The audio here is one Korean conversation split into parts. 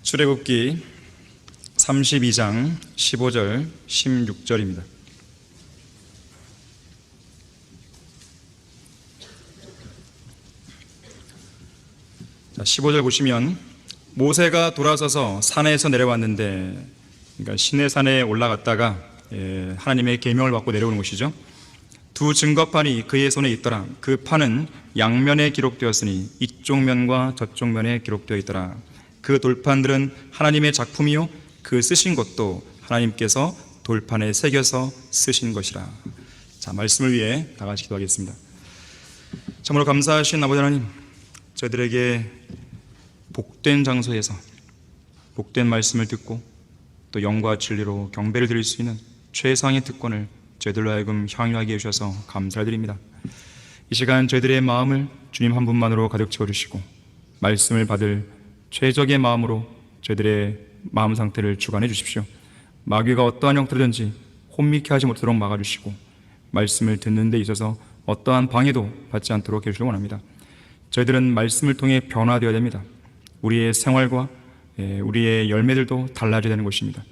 출애굽기 32장 15절 16절입니다. 자, 15절 보시면 모세가 돌아서서 산에서 내려왔는데, 그러니까 시내산에 올라갔다가 하나님의 계명을 받고 내려오는 것이죠. 두 증거판이 그의 손에 있더라. 그 판은 양면에 기록되었으니 이쪽 면과 저쪽 면에 기록되어 있더라. 그 돌판들은 하나님의 작품이요 그 쓰신 것도 하나님께서 돌판에 새겨서 쓰신 것이라. 자, 말씀을 위해 다 같이 기도하겠습니다. 참으로 감사하신 아버지 하나님, 저희들에게 복된 장소에서 복된 말씀을 듣고 또 영과 진리로 경배를 드릴 수 있는 최상의 특권을 저희들로 하여금 향유하게 해주셔서 감사드립니다. 이 시간 저희들의 마음을 주님 한 분만으로 가득 채워주시고 말씀을 받을 최적의 마음으로 저희들의 마음 상태를 주관해 주십시오. 마귀가 어떠한 형태든지 혼미케 하지 못하도록 막아주시고 말씀을 듣는 데 있어서 어떠한 방해도 받지 않도록 해주시기 원합니다. 저희들은 말씀을 통해 변화되어야 됩니다. 우리의 생활과 우리의 열매들도 달라져야 되는 것입니다.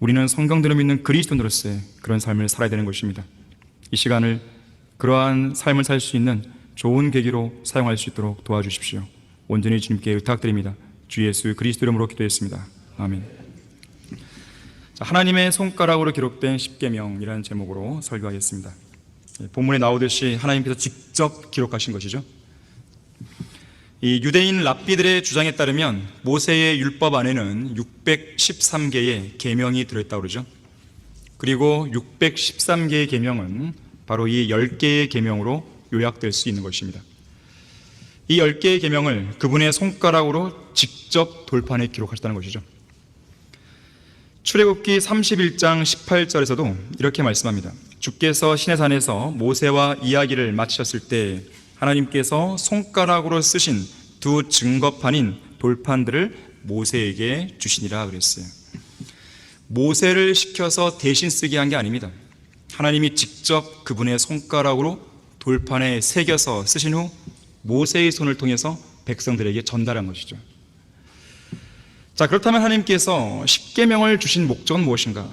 우리는 성경대로 믿는 그리스도인으로서의 그런 삶을 살아야 되는 것입니다. 이 시간을 그러한 삶을 살 수 있는 좋은 계기로 사용할 수 있도록 도와주십시오. 온전히 주님께 부탁드립니다. 주 예수 그리스도 이름으로 기도했습니다. 아멘. 자, 하나님의 손가락으로 기록된 십계명이라는 제목으로 설교하겠습니다. 본문에 나오듯이 하나님께서 직접 기록하신 것이죠. 이 유대인 랍비들의 주장에 따르면 모세의 율법 안에는 613개의 계명이 들어있다고 그러죠. 그리고 613개의 계명은 바로 이 10개의 계명으로 요약될 수 있는 것입니다. 이 10개의 계명을 그분의 손가락으로 직접 돌판에 기록하셨다는 것이죠. 출애굽기 31장 18절에서도 이렇게 말씀합니다. 주께서 시내산에서 모세와 이야기를 마치셨을 때 하나님께서 손가락으로 쓰신 두 증거판인 돌판들을 모세에게 주시니라 그랬어요. 모세를 시켜서 대신 쓰게 한 게 아닙니다. 하나님이 직접 그분의 손가락으로 돌판에 새겨서 쓰신 후 모세의 손을 통해서 백성들에게 전달한 것이죠. 자, 그렇다면 하나님께서 십계명을 주신 목적은 무엇인가?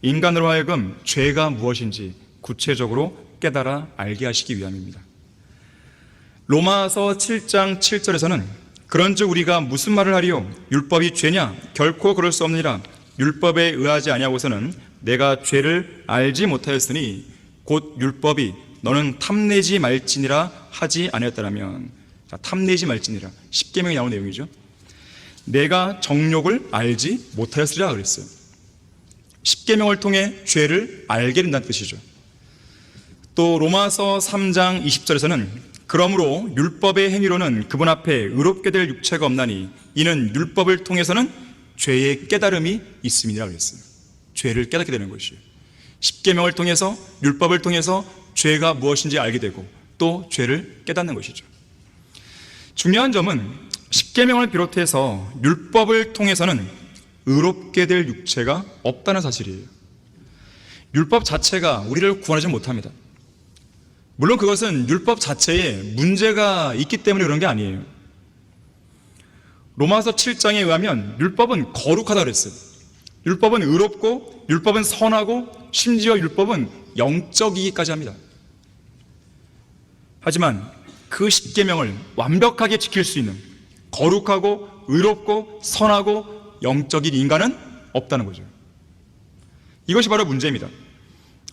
인간으로 하여금 죄가 무엇인지 구체적으로 깨달아 알게 하시기 위함입니다. 로마서 7장 7절에서는 그런즉 우리가 무슨 말을 하리요? 율법이 죄냐? 결코 그럴 수 없느니라. 율법에 의하지 아니하고서는 내가 죄를 알지 못하였으니 곧 율법이 너는 탐내지 말지니라 하지 아니었다라면, 자, 탐내지 말지니라 십계명에 나오는 내용이죠. 내가 정욕을 알지 못하였으리라 그랬어요. 십계명을 통해 죄를 알게 된다는 뜻이죠. 또 로마서 3장 20절에서는 그러므로 율법의 행위로는 그분 앞에 의롭게 될 육체가 없나니 이는 율법을 통해서는 죄의 깨달음이 있음이라 그랬어요. 죄를 깨닫게 되는 것이에요. 십계명을 통해서, 율법을 통해서 죄가 무엇인지 알게 되고 또 죄를 깨닫는 것이죠. 중요한 점은 십계명을 비롯해서 율법을 통해서는 의롭게 될 육체가 없다는 사실이에요. 율법 자체가 우리를 구원하지 못합니다. 물론 그것은 율법 자체에 문제가 있기 때문에 그런 게 아니에요. 로마서 7장에 의하면 율법은 거룩하다 그랬어요. 율법은 의롭고 율법은 선하고 심지어 율법은 영적이기까지 합니다. 하지만 그 십계명을 완벽하게 지킬 수 있는 거룩하고 의롭고 선하고 영적인 인간은 없다는 거죠. 이것이 바로 문제입니다.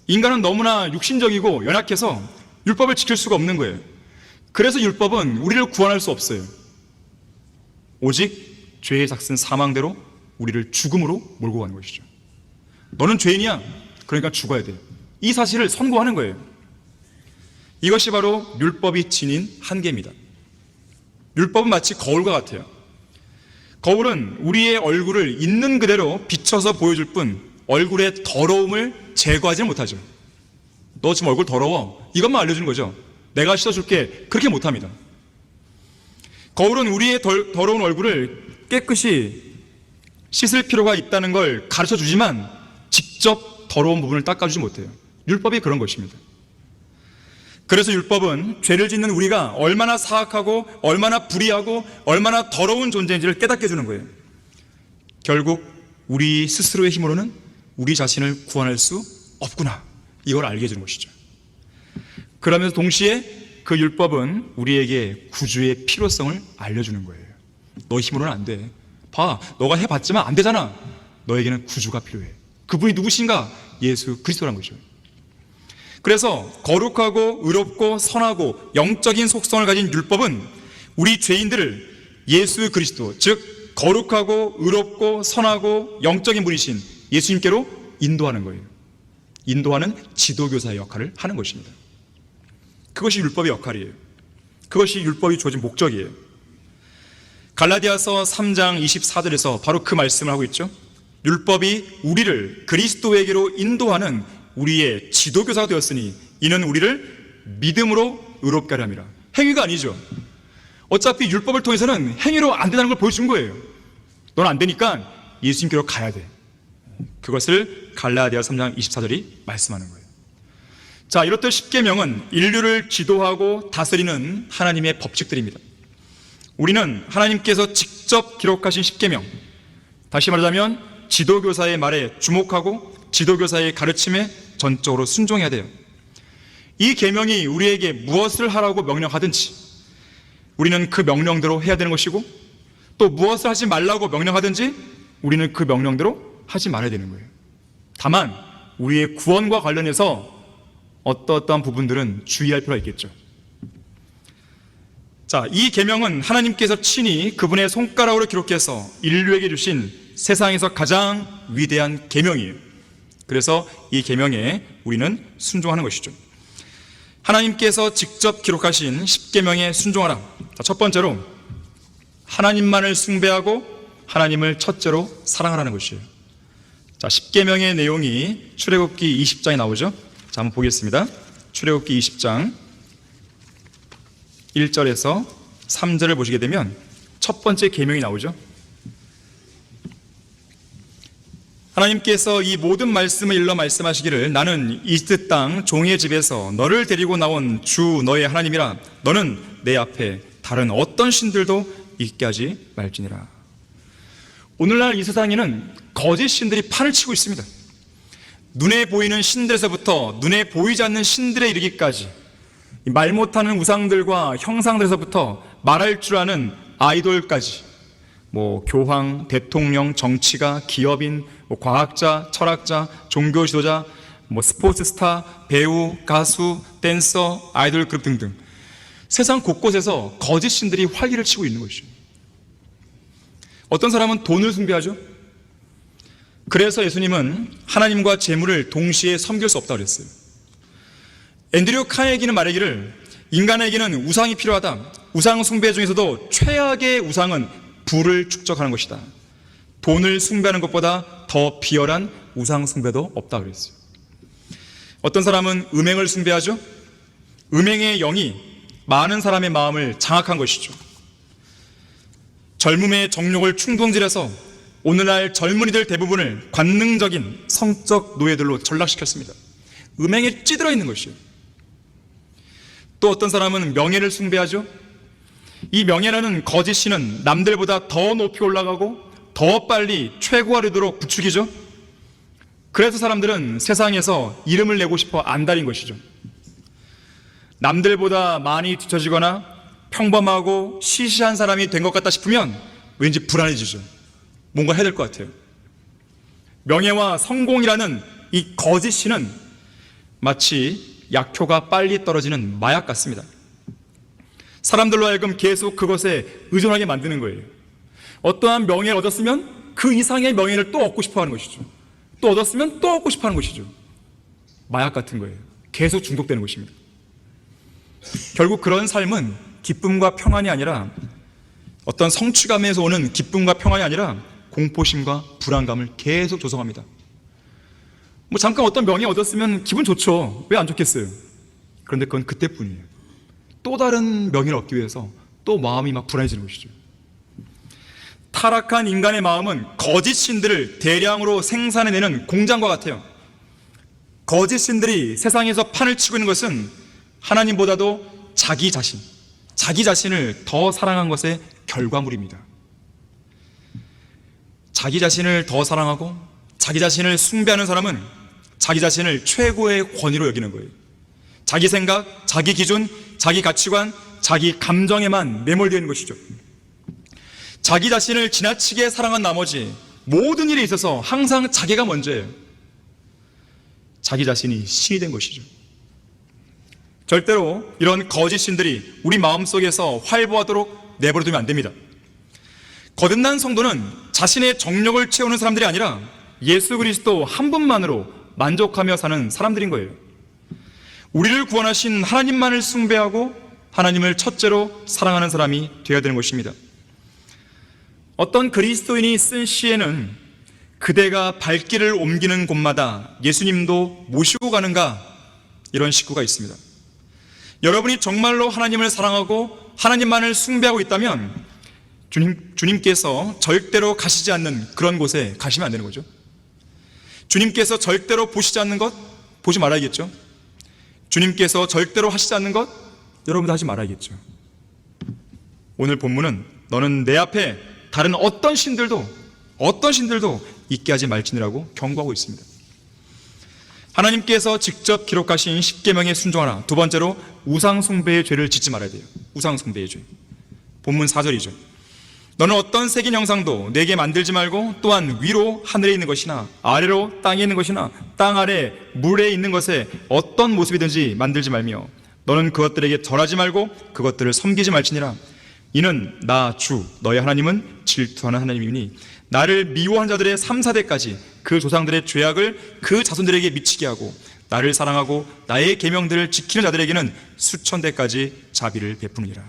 인간은 너무나 육신적이고 연약해서 율법을 지킬 수가 없는 거예요. 그래서 율법은 우리를 구원할 수 없어요. 오직 죄의 삭슨 사망대로 우리를 죽음으로 몰고 가는 것이죠. 너는 죄인이야, 그러니까 죽어야 돼. 이 사실을 선고하는 거예요. 이것이 바로 율법이 지닌 한계입니다. 율법은 마치 거울과 같아요. 거울은 우리의 얼굴을 있는 그대로 비춰서 보여줄 뿐 얼굴의 더러움을 제거하지 못하죠. 너 지금 얼굴 더러워, 이것만 알려주는 거죠. 내가 씻어줄게, 그렇게 못합니다. 거울은 우리의 더러운 얼굴을 깨끗이 씻을 필요가 있다는 걸 가르쳐주지만 직접 더러운 부분을 닦아주지 못해요. 율법이 그런 것입니다. 그래서 율법은 죄를 짓는 우리가 얼마나 사악하고 얼마나 불의하고 얼마나 더러운 존재인지를 깨닫게 해주는 거예요. 결국 우리 스스로의 힘으로는 우리 자신을 구원할 수 없구나, 이걸 알게 해주는 것이죠. 그러면서 동시에 그 율법은 우리에게 구주의 필요성을 알려주는 거예요. 너 힘으로는 안 돼. 봐, 너가 해봤지만 안 되잖아. 너에게는 구주가 필요해. 그분이 누구신가? 예수 그리스도란 거죠. 그래서 거룩하고 의롭고 선하고 영적인 속성을 가진 율법은 우리 죄인들을 예수 그리스도, 즉 거룩하고 의롭고 선하고 영적인 분이신 예수님께로 인도하는 거예요. 인도하는 지도교사의 역할을 하는 것입니다. 그것이 율법의 역할이에요. 그것이 율법이 주어진 목적이에요. 갈라디아서 3장 24절에서 바로 그 말씀을 하고 있죠. 율법이 우리를 그리스도에게로 인도하는 우리의 지도교사가 되었으니 이는 우리를 믿음으로 의롭게 하려 함이라. 행위가 아니죠. 어차피 율법을 통해서는 행위로 안 된다는 걸 보여준 거예요. 넌 안 되니까 예수님께로 가야 돼. 그것을 갈라디아 3장 24절이 말씀하는 거예요. 자, 이렇듯 십계명은 인류를 지도하고 다스리는 하나님의 법칙들입니다. 우리는 하나님께서 직접 기록하신 십계명, 다시 말하자면 지도교사의 말에 주목하고 지도교사의 가르침에 전적으로 순종해야 돼요. 이 계명이 우리에게 무엇을 하라고 명령하든지 우리는 그 명령대로 해야 되는 것이고, 또 무엇을 하지 말라고 명령하든지 우리는 그 명령대로 하지 말아야 되는 거예요. 다만 우리의 구원과 관련해서 어떠한 부분들은 주의할 필요가 있겠죠. 자, 이 계명은 하나님께서 친히 그분의 손가락으로 기록해서 인류에게 주신 세상에서 가장 위대한 계명이에요. 그래서 이 계명에 우리는 순종하는 것이죠. 하나님께서 직접 기록하신 십계명에 순종하라. 자, 첫 번째로 하나님만을 숭배하고 하나님을 첫째로 사랑하라는 것이에요. 자, 십계명의 내용이 출애굽기 20장에 나오죠. 자, 한번 보겠습니다. 출애굽기 20장 1절에서 3절을 보시게 되면 첫 번째 계명이 나오죠. 하나님께서 이 모든 말씀을 일러 말씀하시기를 나는 이집트 땅 종의 집에서 너를 데리고 나온 주 너의 하나님이라. 너는 내 앞에 다른 어떤 신들도 있게 하지 말지니라. 오늘날 이 세상에는 거짓 신들이 판을 치고 있습니다. 눈에 보이는 신들에서부터 눈에 보이지 않는 신들에 이르기까지, 말 못하는 우상들과 형상들에서부터 말할 줄 아는 아이돌까지, 교황, 대통령, 정치가, 기업인, 과학자, 철학자, 종교 지도자, 스포츠 스타, 배우, 가수, 댄서, 아이돌 그룹 등등 세상 곳곳에서 거짓 신들이 활기를 치고 있는 것이죠. 어떤 사람은 돈을 숭배하죠. 그래서 예수님은 하나님과 재물을 동시에 섬길 수 없다고 그랬어요. 앤드류 카네기는 말하기를 인간에게는 우상이 필요하다. 우상 숭배 중에서도 최악의 우상은 부를 축적하는 것이다. 돈을 숭배하는 것보다 더 비열한 우상 숭배도 없다고 그랬어요. 어떤 사람은 음행을 숭배하죠. 음행의 영이 많은 사람의 마음을 장악한 것이죠. 젊음의 정욕을 충동질해서 오늘날 젊은이들 대부분을 관능적인 성적 노예들로 전락시켰습니다. 음행에 찌들어 있는 것이에요. 또 어떤 사람은 명예를 숭배하죠. 이 명예라는 거짓 신은 남들보다 더 높이 올라가고 더 빨리 최고하려도록 부추기죠. 그래서 사람들은 세상에서 이름을 내고 싶어 안달인 것이죠. 남들보다 많이 뒤처지거나 평범하고 시시한 사람이 된 것 같다 싶으면 왠지 불안해지죠. 뭔가 해야 될 것 같아요. 명예와 성공이라는 이 거짓 신은 마치 약효가 빨리 떨어지는 마약 같습니다. 사람들로 하여금 계속 그것에 의존하게 만드는 거예요. 어떠한 명예를 얻었으면 그 이상의 명예를 또 얻고 싶어 하는 것이죠. 또 얻었으면 또 얻고 싶어 하는 것이죠. 마약 같은 거예요. 계속 중독되는 것입니다. 결국 그런 삶은 기쁨과 평안이 아니라, 어떤 성취감에서 오는 기쁨과 평안이 아니라 공포심과 불안감을 계속 조성합니다. 잠깐 어떤 명예 얻었으면 기분 좋죠. 왜 안 좋겠어요? 그런데 그건 그때뿐이에요. 또 다른 명예를 얻기 위해서 또 마음이 막 불안해지는 것이죠. 타락한 인간의 마음은 거짓 신들을 대량으로 생산해내는 공장과 같아요. 거짓 신들이 세상에서 판을 치고 있는 것은 하나님보다도 자기 자신을 더 사랑한 것의 결과물입니다. 자기 자신을 더 사랑하고 자기 자신을 숭배하는 사람은 자기 자신을 최고의 권위로 여기는 거예요. 자기 생각, 자기 기준, 자기 가치관, 자기 감정에만 매몰되어 있는 것이죠. 자기 자신을 지나치게 사랑한 나머지 모든 일에 있어서 항상 자기가 먼저예요. 자기 자신이 신이 된 것이죠. 절대로 이런 거짓 신들이 우리 마음속에서 활보하도록 내버려두면 안 됩니다. 거듭난 성도는 자신의 정력을 채우는 사람들이 아니라 예수 그리스도 한 분만으로 만족하며 사는 사람들인 거예요. 우리를 구원하신 하나님만을 숭배하고 하나님을 첫째로 사랑하는 사람이 되어야 되는 것입니다. 어떤 그리스도인이 쓴 시에는 그대가 발길을 옮기는 곳마다 예수님도 모시고 가는가, 이런 식구가 있습니다. 여러분이 정말로 하나님을 사랑하고 하나님만을 숭배하고 있다면 주님께서 절대로 가시지 않는 그런 곳에 가시면 안 되는 거죠. 주님께서 절대로 보시지 않는 것 보지 말아야겠죠. 주님께서 절대로 하시지 않는 것 여러분도 하지 말아야겠죠. 오늘 본문은 너는 내 앞에 다른 어떤 신들도 있게 하지 말지니라고 경고하고 있습니다. 하나님께서 직접 기록하신 10계명에 순종하라. 두 번째로 우상 숭배의 죄를 짓지 말아야 돼요. 우상 숭배의 죄. 본문 4절이죠. 너는 어떤 새긴 형상도 내게 만들지 말고 또한 위로 하늘에 있는 것이나 아래로 땅에 있는 것이나 땅 아래 물에 있는 것에 어떤 모습이든지 만들지 말며 너는 그것들에게 절하지 말고 그것들을 섬기지 말지니라. 이는 나 주 너의 하나님은 질투하는 하나님이니 나를 미워한 자들의 3, 4대까지 그 조상들의 죄악을 그 자손들에게 미치게 하고 나를 사랑하고 나의 계명들을 지키는 자들에게는 수천 대까지 자비를 베푸느니라.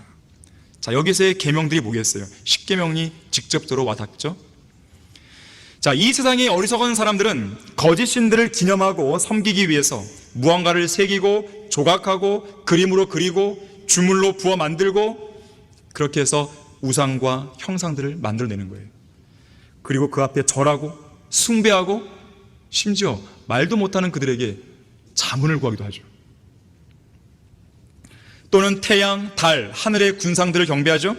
자, 여기서의 계명들이 뭐겠어요? 10계명이 직접적으로 와닿죠. 자, 이 세상의 어리석은 사람들은 거짓 신들을 기념하고 섬기기 위해서 무언가를 새기고 조각하고 그림으로 그리고 주물로 부어 만들고 그렇게 해서 우상과 형상들을 만들어내는 거예요. 그리고 그 앞에 절하고 숭배하고 심지어 말도 못하는 그들에게 자문을 구하기도 하죠. 또는 태양, 달, 하늘의 군상들을 경배하죠.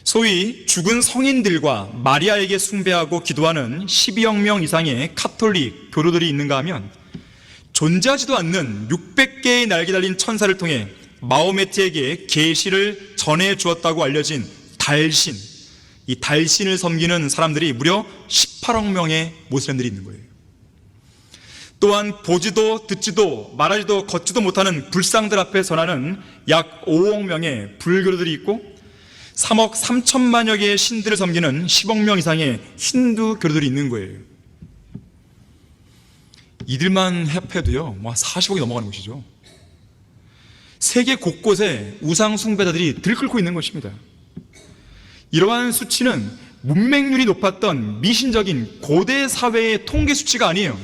소위 죽은 성인들과 마리아에게 숭배하고 기도하는 12억 명 이상의 카톨릭 교도들이 있는가 하면 존재하지도 않는 600개의 날개 달린 천사를 통해 마호메트에게 계시를 전해 주었다고 알려진 달신, 이 달신을 섬기는 사람들이 무려 18억 명의 모슬렘들이 있는 거예요. 또한 보지도 듣지도 말하지도 걷지도 못하는 불상들 앞에 전하는 약 5억 명의 불교도들이 있고 3억 3천만여 개의 신들을 섬기는 10억 명 이상의 힌두 교도들이 있는 거예요. 이들만 합해도요 40억이 넘어가는 것이죠. 세계 곳곳에 우상 숭배자들이 들끓고 있는 것입니다. 이러한 수치는 문맹률이 높았던 미신적인 고대 사회의 통계 수치가 아니에요.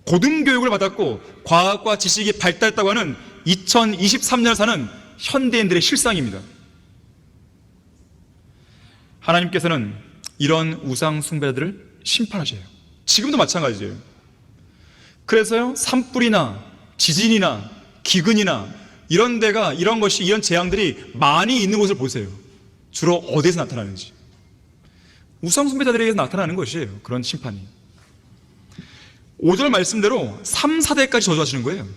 고등교육을 받았고 과학과 지식이 발달했다고 하는 2023년을 사는 현대인들의 실상입니다. 하나님께서는 이런 우상 숭배자들을 심판하셔요. 지금도 마찬가지예요. 그래서요 산불이나 지진이나 기근이나 이런 데가 이런 재앙들이 많이 있는 곳을 보세요. 주로 어디에서 나타나는지. 우상 숭배자들에게 나타나는 것이에요. 그런 심판이. 5절 말씀대로 3, 4대까지 저주하시는 거예요.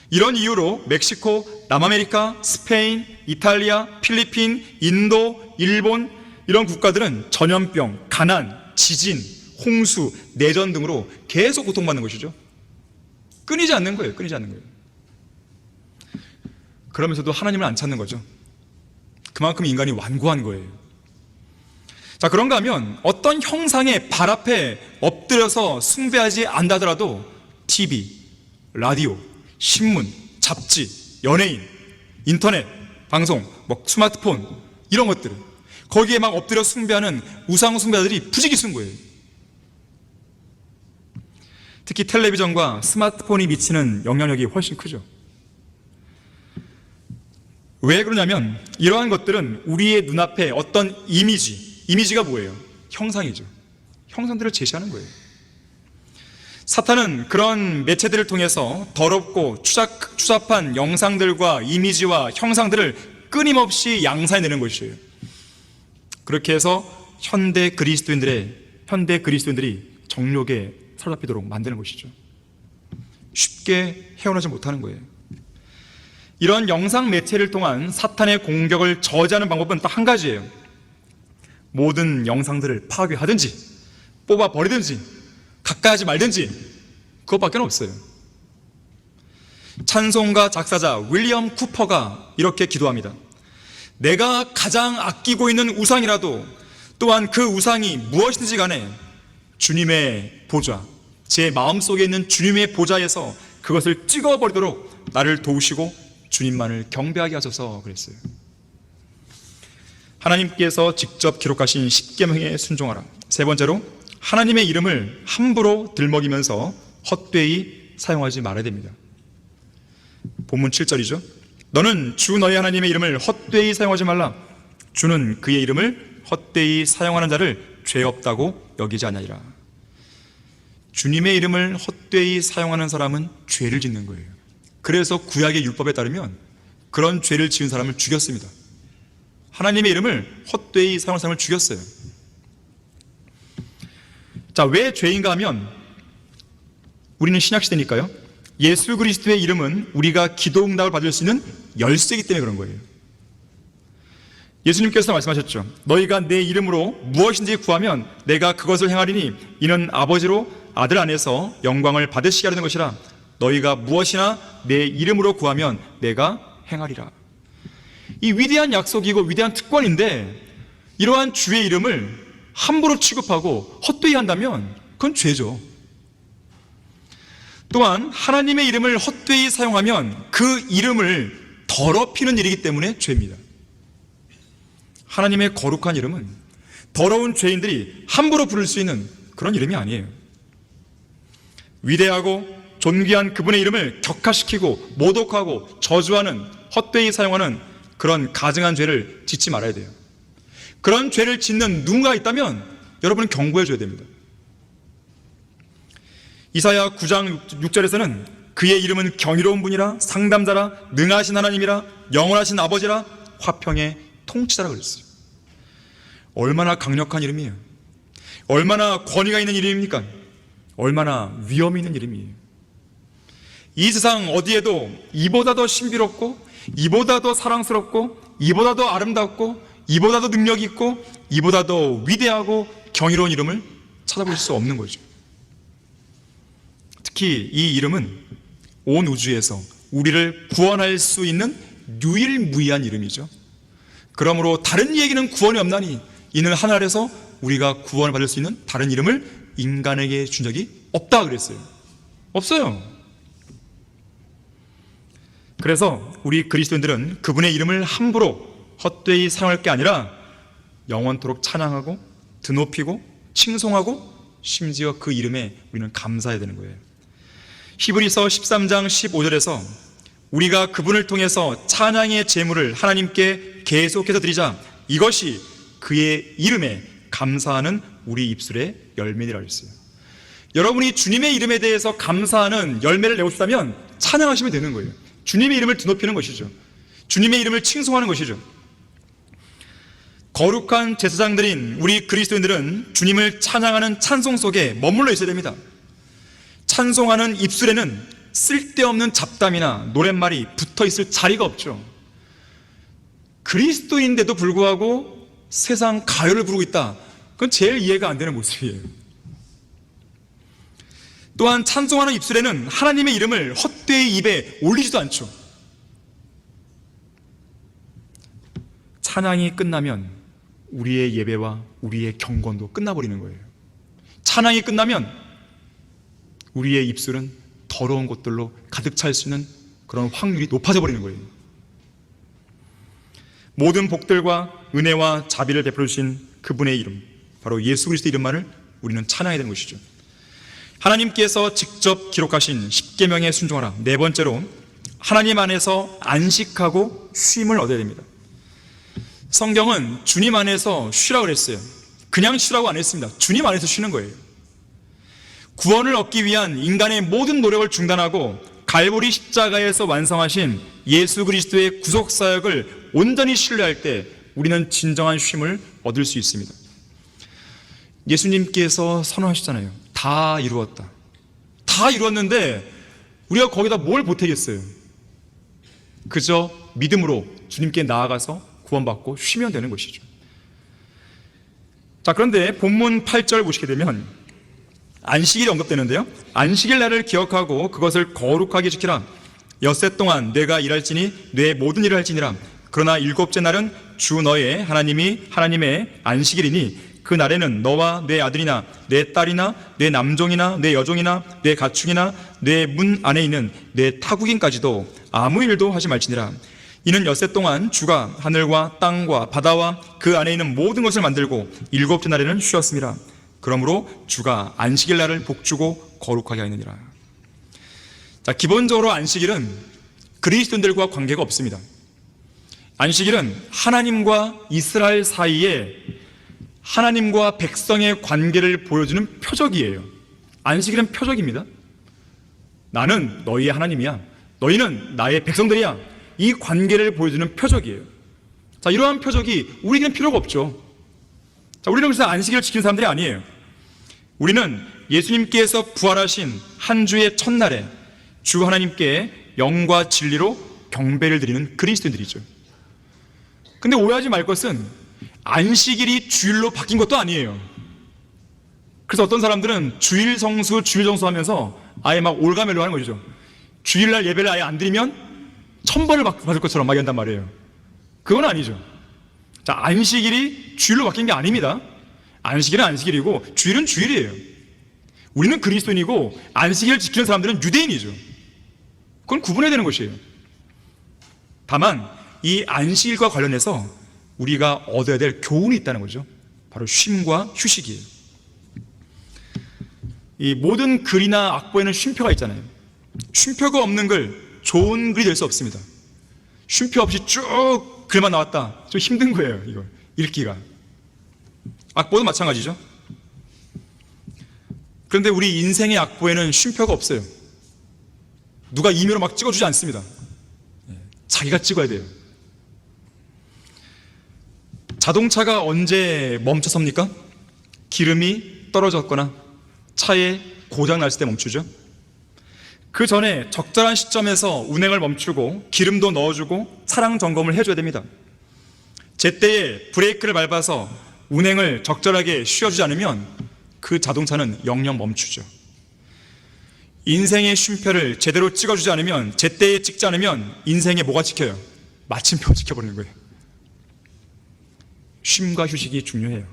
이런 이유로 멕시코, 남아메리카, 스페인, 이탈리아, 필리핀, 인도, 일본 이런 국가들은 전염병, 가난, 지진, 홍수, 내전 등으로 계속 고통받는 것이죠. 끊이지 않는 거예요. 그러면서도 하나님을 안 찾는 거죠. 그만큼 인간이 완고한 거예요. 자, 그런가 하면 어떤 형상의 발 앞에 엎드려서 숭배하지 않다더라도 TV, 라디오, 신문, 잡지, 연예인, 인터넷, 방송, 스마트폰 이런 것들을 거기에 막 엎드려 숭배하는 우상 숭배자들이 부지기 쓴 거예요. 특히 텔레비전과 스마트폰이 미치는 영향력이 훨씬 크죠. 왜 그러냐면 이러한 것들은 우리의 눈앞에 어떤 이미지가 뭐예요? 형상이죠. 형상들을 제시하는 거예요. 사탄은 그런 매체들을 통해서 더럽고 추잡한 영상들과 이미지와 형상들을 끊임없이 양산해내는 것이에요. 그렇게 해서 현대 그리스도인들이 정욕에 사로잡히도록 만드는 것이죠. 쉽게 헤어나지 못하는 거예요. 이런 영상 매체를 통한 사탄의 공격을 저지하는 방법은 딱 한 가지예요. 모든 영상들을 파괴하든지 뽑아버리든지 가까이 하지 말든지, 그것밖에 없어요. 찬송가 작사자 윌리엄 쿠퍼가 이렇게 기도합니다. 내가 가장 아끼고 있는 우상이라도, 또한 그 우상이 무엇이든지 간에 주님의 보좌, 제 마음속에 있는 주님의 보좌에서 그것을 찍어버리도록 나를 도우시고 주님만을 경배하게 하소서 그랬어요. 하나님께서 직접 기록하신 십계명에 순종하라. 세 번째로, 하나님의 이름을 함부로 들먹이면서 헛되이 사용하지 말아야 됩니다. 본문 7절이죠. 너는 주 너희 하나님의 이름을 헛되이 사용하지 말라. 주는 그의 이름을 헛되이 사용하는 자를 죄 없다고 여기지 아니하리라. 주님의 이름을 헛되이 사용하는 사람은 죄를 짓는 거예요. 그래서 구약의 율법에 따르면 그런 죄를 지은 사람을 죽였습니다. 하나님의 이름을 헛되이 사용하는 사람을 죽였어요. 자, 왜 죄인가 하면 우리는 신약시대니까요. 예수 그리스도의 이름은 우리가 기도 응답을 받을 수 있는 열쇠이기 때문에 그런 거예요. 예수님께서 말씀하셨죠. 너희가 내 이름으로 무엇인지 구하면 내가 그것을 행하리니 이는 아버지로 아들 안에서 영광을 받으시게 하려는 것이라. 너희가 무엇이나 내 이름으로 구하면 내가 행하리라. 이 위대한 약속이고 위대한 특권인데, 이러한 주의 이름을 함부로 취급하고 헛되이 한다면 그건 죄죠. 또한 하나님의 이름을 헛되이 사용하면 그 이름을 더럽히는 일이기 때문에 죄입니다. 하나님의 거룩한 이름은 더러운 죄인들이 함부로 부를 수 있는 그런 이름이 아니에요. 위대하고 존귀한 그분의 이름을 격하시키고 모독하고 저주하는, 헛되이 사용하는 그런 가증한 죄를 짓지 말아야 돼요. 그런 죄를 짓는 누군가 있다면 여러분은 경고해 줘야 됩니다. 이사야 9장 6절에서는 그의 이름은 경이로운 분이라, 상담자라, 능하신 하나님이라, 영원하신 아버지라, 화평의 통치자라 그랬어요. 얼마나 강력한 이름이에요. 얼마나 권위가 있는 이름입니까? 얼마나 위험이 있는 이름이에요. 이 세상 어디에도 이보다 더 신비롭고, 이보다 더 사랑스럽고, 이보다 더 아름답고, 이보다 더 능력이 있고, 이보다 더 위대하고 경이로운 이름을 찾아볼 수 없는 거죠. 특히 이 이름은 온 우주에서 우리를 구원할 수 있는 유일무이한 이름이죠. 그러므로 다른 얘기는 구원이 없나니 이는 하늘에서 우리가 구원을 받을 수 있는 다른 이름을 인간에게 준 적이 없다 그랬어요. 없어요. 그래서 우리 그리스도인들은 그분의 이름을 함부로 헛되이 사용할 게 아니라 영원토록 찬양하고 드높이고 칭송하고 심지어 그 이름에 우리는 감사해야 되는 거예요. 히브리서 13장 15절에서 우리가 그분을 통해서 찬양의 제물을 하나님께 계속해서 드리자, 이것이 그의 이름에 감사하는 우리 입술의 열매니라 했어요. 여러분이 주님의 이름에 대해서 감사하는 열매를 내고 싶다면 찬양하시면 되는 거예요. 주님의 이름을 드높이는 것이죠. 주님의 이름을 칭송하는 것이죠. 거룩한 제사장들인 우리 그리스도인들은 주님을 찬양하는 찬송 속에 머물러 있어야 됩니다. 찬송하는 입술에는 쓸데없는 잡담이나 노랫말이 붙어 있을 자리가 없죠. 그리스도인데도 불구하고 세상 가요를 부르고 있다, 그건 제일 이해가 안 되는 모습이에요. 또한 찬송하는 입술에는 하나님의 이름을 헛되이 입에 올리지도 않죠. 찬양이 끝나면 우리의 예배와 우리의 경건도 끝나버리는 거예요. 찬양이 끝나면 우리의 입술은 더러운 것들로 가득 찰 수 있는 그런 확률이 높아져 버리는 거예요. 모든 복들과 은혜와 자비를 베풀어 주신 그분의 이름, 바로 예수 그리스도의 이름만을 우리는 찬양해야 되는 것이죠. 하나님께서 직접 기록하신 십계명에 순종하라. 네 번째로, 하나님 안에서 안식하고 쉼을 얻어야 됩니다. 성경은 주님 안에서 쉬라고 그랬어요. 그냥 쉬라고 안 했습니다. 주님 안에서 쉬는 거예요. 구원을 얻기 위한 인간의 모든 노력을 중단하고 갈보리 십자가에서 완성하신 예수 그리스도의 구속사역을 온전히 신뢰할 때 우리는 진정한 쉼을 얻을 수 있습니다. 예수님께서 선언하셨잖아요. 다 이루었다. 다 이루었는데 우리가 거기다 뭘 보태겠어요? 그저 믿음으로 주님께 나아가서 구원받고 쉬면 되는 것이죠. 자, 그런데 본문 8절 보시게 되면 안식일이 언급되는데요, 안식일 날을 기억하고 그것을 거룩하게 지키라. 엿새 동안 내가 일할지니 내 모든 일을 할지니라. 그러나 일곱째 날은 주 너의 하나님의 안식일이니 그 날에는 너와 내 아들이나 내 딸이나 내 남종이나 내 여종이나 내 가축이나 내 문 안에 있는 내 타국인까지도 아무 일도 하지 말지니라. 이는 엿새 동안 주가 하늘과 땅과 바다와 그 안에 있는 모든 것을 만들고 일곱째 날에는 쉬었습니다. 그러므로 주가 안식일 날을 복주고 거룩하게 하였느니라. 자, 기본적으로 안식일은 그리스도인들과 관계가 없습니다. 안식일은 하나님과 이스라엘 사이에 하나님과 백성의 관계를 보여주는 표적이에요. 안식일은 표적입니다. 나는 너희의 하나님이야, 너희는 나의 백성들이야. 이 관계를 보여주는 표적이에요. 자, 이러한 표적이 우리에게는 필요가 없죠. 자, 우리는 그래서 안식일을 지키는 사람들이 아니에요. 우리는 예수님께서 부활하신 한 주의 첫날에 주 하나님께 영과 진리로 경배를 드리는 그리스도인들이죠. 근데 오해하지 말 것은 안식일이 주일로 바뀐 것도 아니에요. 그래서 어떤 사람들은 주일 성수 하면서 아예 막 올가멜로 하는 거죠. 주일날 예배를 아예 안 드리면 천벌을 받을 것처럼 막 한단 말이에요. 그건 아니죠. 자, 안식일이 주일로 바뀐 게 아닙니다. 안식일은 안식일이고 주일은 주일이에요. 우리는 그리스도인이고 안식일을 지키는 사람들은 유대인이죠. 그건 구분해야 되는 것이에요. 다만 이 안식일과 관련해서 우리가 얻어야 될 교훈이 있다는 거죠. 바로 쉼과 휴식이에요. 이 모든 글이나 악보에는 쉼표가 있잖아요. 쉼표가 없는 글, 좋은 글이 될 수 없습니다. 쉼표 없이 쭉 글만 나왔다, 좀 힘든 거예요. 이거 읽기가. 악보도 마찬가지죠. 그런데 우리 인생의 악보에는 쉼표가 없어요. 누가 이메로 막 찍어주지 않습니다. 자기가 찍어야 돼요. 자동차가 언제 멈춰섭니까? 기름이 떨어졌거나 차에 고장 났을 때 멈추죠. 그 전에 적절한 시점에서 운행을 멈추고 기름도 넣어주고 차량 점검을 해줘야 됩니다. 제때에 브레이크를 밟아서 운행을 적절하게 쉬어주지 않으면 그 자동차는 영영 멈추죠. 인생의 쉼표를 제대로 찍어주지 않으면, 제때에 찍지 않으면 인생에 뭐가 찍혀요? 마침표 지켜버리는 거예요. 쉼과 휴식이 중요해요.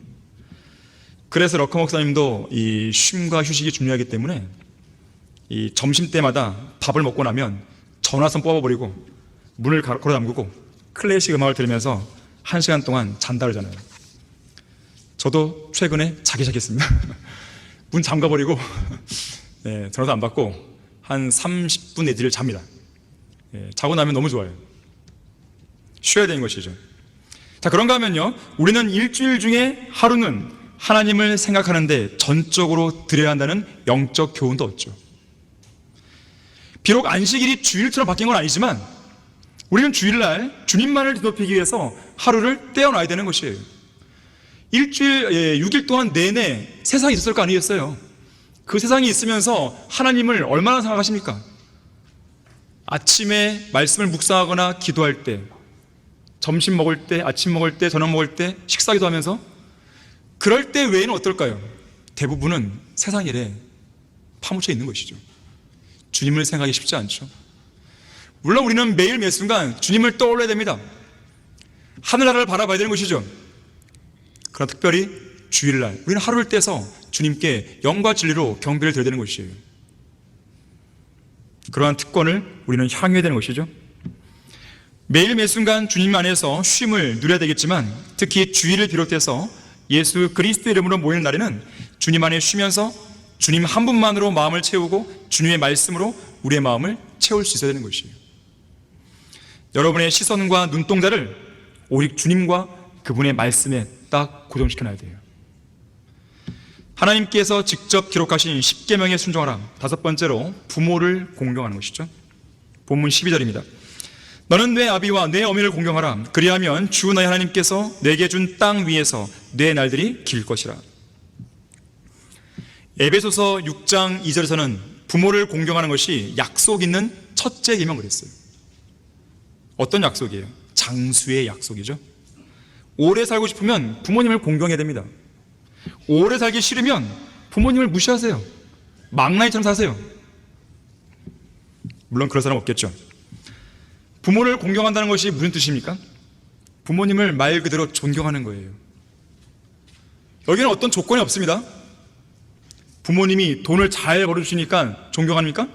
그래서 러커 목사님도 이 쉼과 휴식이 중요하기 때문에 이 점심때마다 밥을 먹고 나면 전화선 뽑아버리고 문을 걸어 잠그고 클래식 음악을 들으면서 1시간 동안 잔다 그러잖아요. 저도 최근에 자기 시작했습니다. 문 잠가버리고 네, 전화도 안 받고 한 30분 내지를 잡니다. 자고 나면 너무 좋아요. 쉬어야 되는 것이죠. 자, 그런가 하면요, 우리는 일주일 중에 하루는 하나님을 생각하는데 전적으로 드려야 한다는 영적 교훈도 얻죠. 비록 안식일이 주일처럼 바뀐 건 아니지만 우리는 주일날 주님만을 높이기 위해서 하루를 떼어놔야 되는 것이에요. 일주일, 6일 동안 내내 세상이 있었을 거 아니겠어요? 그 세상이 있으면서 하나님을 얼마나 생각하십니까? 아침에 말씀을 묵상하거나 기도할 때, 점심 먹을 때, 아침 먹을 때, 저녁 먹을 때, 식사기도 하면서 그럴 때 외에는 어떨까요? 대부분은 세상 일에 파묻혀 있는 것이죠. 주님을 생각하기 쉽지 않죠. 물론 우리는 매일 매 순간 주님을 떠올려야 됩니다. 하늘나라를 바라봐야 되는 것이죠. 그러나 특별히 주일날 우리는 하루를 떼서 주님께 영과 진리로 경배를 드려야 되는 것이에요. 그러한 특권을 우리는 향유해야 되는 것이죠. 매일 매 순간 주님 안에서 쉼을 누려야 되겠지만 특히 주일을 비롯해서 예수 그리스도 이름으로 모이는 날에는 주님 안에 쉬면서 주님 한 분만으로 마음을 채우고 주님의 말씀으로 우리의 마음을 채울 수 있어야 되는 것이에요. 여러분의 시선과 눈동자를 오직 주님과 그분의 말씀에 딱 고정시켜놔야 돼요. 하나님께서 직접 기록하신 10계명에 순종하라. 다섯 번째로 부모를 공경하는 것이죠. 본문 12절입니다. 너는 내 아비와 내 어미를 공경하라. 그리하면 주 너희 하나님께서 내게 준 땅 위에서 내 날들이 길 것이라. 에베소서 6장 2절에서는 부모를 공경하는 것이 약속 있는 첫째 계명을 했어요. 어떤 약속이에요? 장수의 약속이죠. 오래 살고 싶으면 부모님을 공경해야 됩니다. 오래 살기 싫으면 부모님을 무시하세요. 망나니처럼 사세요. 물론 그런 사람 없겠죠. 부모를 공경한다는 것이 무슨 뜻입니까? 부모님을 말 그대로 존경하는 거예요. 여기는 어떤 조건이 없습니다. 부모님이 돈을 잘 벌어주시니까 존경합니까?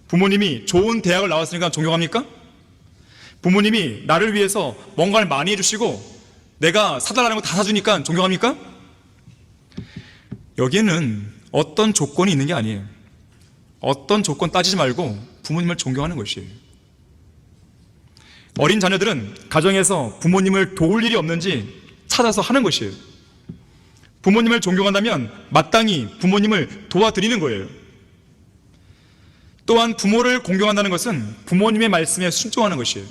부모님이 좋은 대학을 나왔으니까 존경합니까? 부모님이 나를 위해서 뭔가를 많이 해주시고 내가 사달라는 거 다 사주니까 존경합니까? 여기에는 어떤 조건이 있는 게 아니에요. 어떤 조건 따지지 말고 부모님을 존경하는 것이에요. 어린 자녀들은 가정에서 부모님을 도울 일이 없는지 찾아서 하는 것이에요. 부모님을 존경한다면 마땅히 부모님을 도와드리는 거예요. 또한 부모를 공경한다는 것은 부모님의 말씀에 순종하는 것이에요.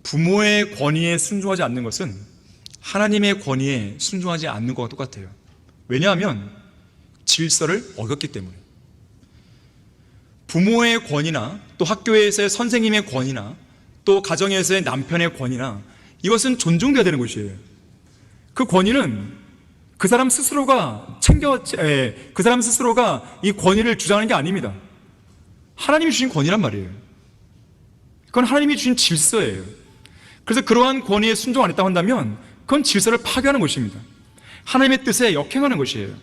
부모의 권위에 순종하지 않는 것은 하나님의 권위에 순종하지 않는 것과 똑같아요. 왜냐하면 질서를 어겼기 때문에. 부모의 권위나 또 학교에서의 선생님의 권위나 또 가정에서의 남편의 권위나 이것은 존중되어야 되는 것이에요. 그 권위는 그 사람 스스로가 그 사람 스스로가 이 권위를 주장하는 게 아닙니다. 하나님이 주신 권위란 말이에요. 그건 하나님이 주신 질서예요. 그래서 그러한 권위에 순종 안 했다고 한다면 그건 질서를 파괴하는 것입니다. 하나님의 뜻에 역행하는 것이에요.